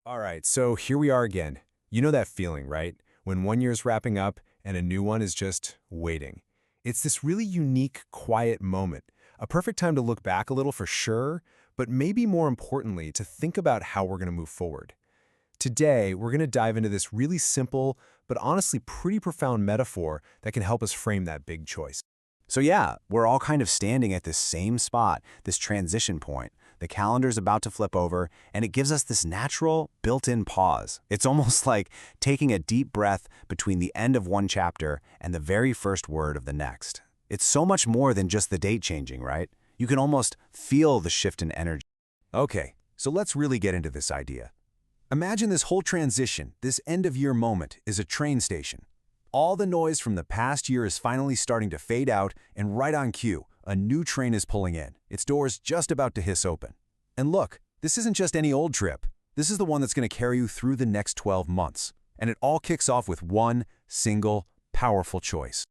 All right, so here we are again. You know that feeling, right? When one year's wrapping up and a new one is just waiting. It's this really unique, quiet moment, a perfect time to look back a little for sure, but maybe more importantly, to think about how we're going to move forward. Today, we're going to dive into this really simple, but honestly pretty profound metaphor that can help us frame that big choice. So yeah, we're all kind of standing at this same spot, this transition point. The calendar's about to flip over, and it gives us this natural, built-in pause. It's almost like taking a deep breath between the end of one chapter and the very first word of the next. It's so much more than just the date changing, right? You can almost feel the shift in energy. Okay, so let's really get into this idea. Imagine this whole transition, this end-of-year moment, is a train station. All the noise from the past year is finally starting to fade out, and right on cue, a new train is pulling in, its doors just about to hiss open. And look, this isn't just any old trip. This is the one that's going to carry you through the next 12 months. And it all kicks off with one single, powerful choice.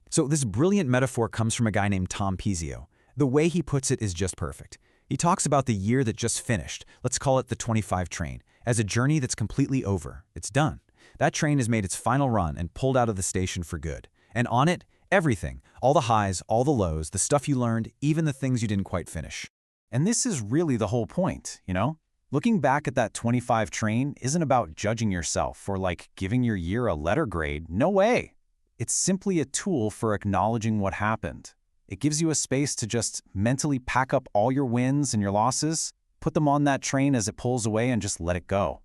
So this brilliant metaphor comes from a guy named Tom Pizio. The way he puts it is just perfect. He talks about the year that just finished, let's call it the 25 train, as a journey that's completely over. It's done. That train has made its final run and pulled out of the station for good. And on it, everything, all the highs, all the lows, the stuff you learned, even the things you didn't quite finish. And this is really the whole point, you know? Looking back at that 25 train isn't about judging yourself or like giving your year a letter grade. No way. It's simply a tool for acknowledging what happened. It gives you a space to just mentally pack up all your wins and your losses, put them on that train as it pulls away and just let it go.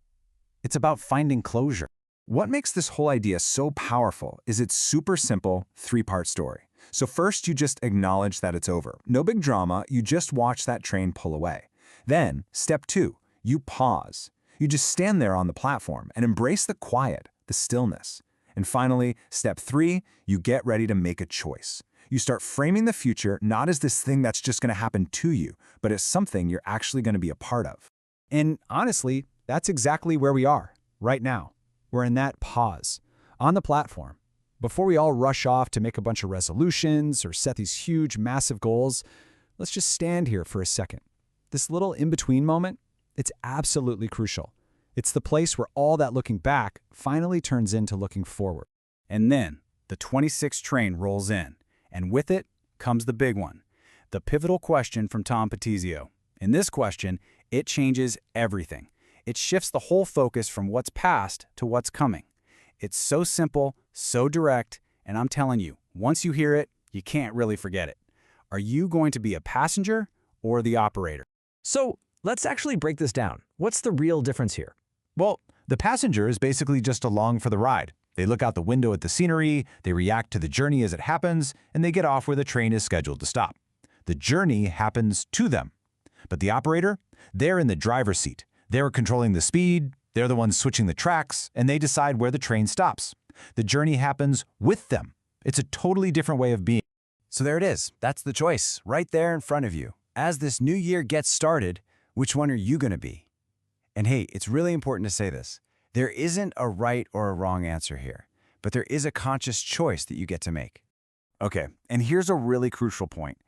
It's about finding closure. What makes this whole idea so powerful is its super simple three-part story. So first, you just acknowledge that it's over. No big drama, you just watch that train pull away. Then, step 2, you pause. You just stand there on the platform and embrace the quiet, the stillness. And finally, step 3, you get ready to make a choice. You start framing the future not as this thing that's just going to happen to you, but as something you're actually going to be a part of. And honestly, that's exactly where we are, right now. We're in that pause, on the platform. Before we all rush off to make a bunch of resolutions or set these huge, massive goals, let's just stand here for a second. This little in-between moment, it's absolutely crucial. It's the place where all that looking back finally turns into looking forward. And then, the 26 train rolls in, and with it comes the big one, the pivotal question from Tom Patizio. In this question, it changes everything. It shifts the whole focus from what's past to what's coming. It's so simple, so direct, and I'm telling you, once you hear it, you can't really forget it. Are you going to be a passenger or the operator? So let's actually break this down. What's the real difference here? Well, the passenger is basically just along for the ride. They look out the window at the scenery, they react to the journey as it happens, and they get off where the train is scheduled to stop. The journey happens to them. But the operator, they're in the driver's seat. They're controlling the speed, they're the ones switching the tracks, and they decide where the train stops. The journey happens with them. It's a totally different way of being. So there it is. That's the choice, right there in front of you. As this new year gets started, which one are you going to be? And hey, it's really important to say this. There isn't a right or a wrong answer here, but there is a conscious choice that you get to make. Okay, and here's a really crucial point.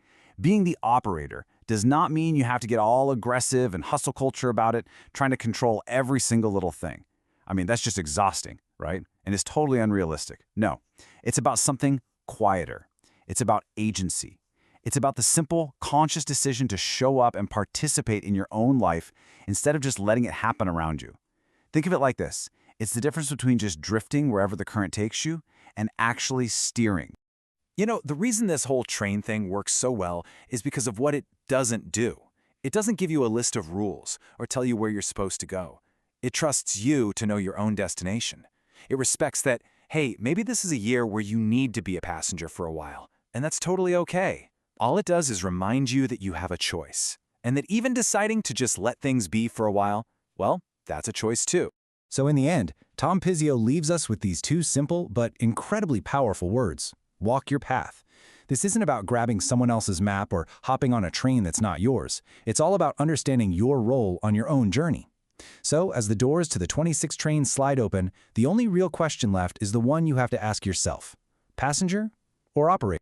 Being the operator does not mean you have to get all aggressive and hustle culture about it, trying to control every single little thing. I mean, that's just exhausting, right? And it's totally unrealistic. No, it's about something quieter. It's about agency. It's about the simple, conscious decision to show up and participate in your own life instead of just letting it happen around you. Think of it like this. It's the difference between just drifting wherever the current takes you and actually steering. You know, the reason this whole train thing works so well is because of what it doesn't do. It doesn't give you a list of rules or tell you where you're supposed to go. It trusts you to know your own destination. It respects that, hey, maybe this is a year where you need to be a passenger for a while, and that's totally okay. All it does is remind you that you have a choice, and that even deciding to just let things be for a while, well, that's a choice too. So in the end, Tom Pizio leaves us with these two simple but incredibly powerful words. Walk your path. This isn't about grabbing someone else's map or hopping on a train that's not yours. It's all about understanding your role on your own journey. So as the doors to the 26 train slide open, the only real question left is the one you have to ask yourself. Passenger or operator?